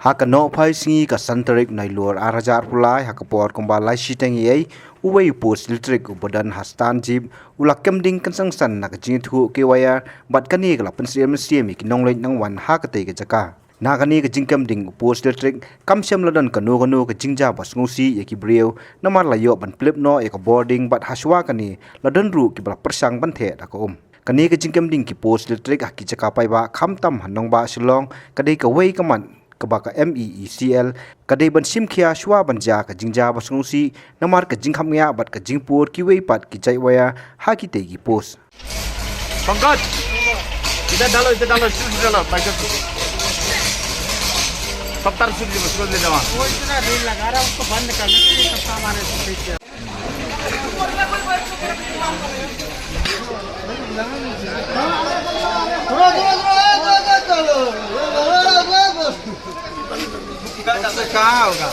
Hakano phai singi ka santarik nailur arajar pulai hakapor kombalai sitengi ai uwei post litrik ubadan hastan jib ulak kemding kansang san nak jingthu ke waya bat kani kala pensiam siami kinonglei nang wan hakate ke jaka nakani ke jingkem ding post litrik kamsiam ladan kanu ke jingja bas ngusi yaki brio namar layo ban flip no ek boarding bat haswa kani ladan ru ki bala persang ban the da ko kani ke jingkem ding ki post litrik aki jaka pai ba khamtam hanong ba silong kadai ka wei kaman kabaka MEECL kadai ban simkhia shwa banja ka jingja basngusi namar ka jingkham ya bat ka jingpur ki wei pat ki jai waya ha ki tegi pos Pankaj इधर डालो स्विच डालो पैकेट सब तार स्विच ले जाओ वो इतना रील लगा रहा है उसको बंद करने के लिए सब सामान है स्विच कहाँ होगा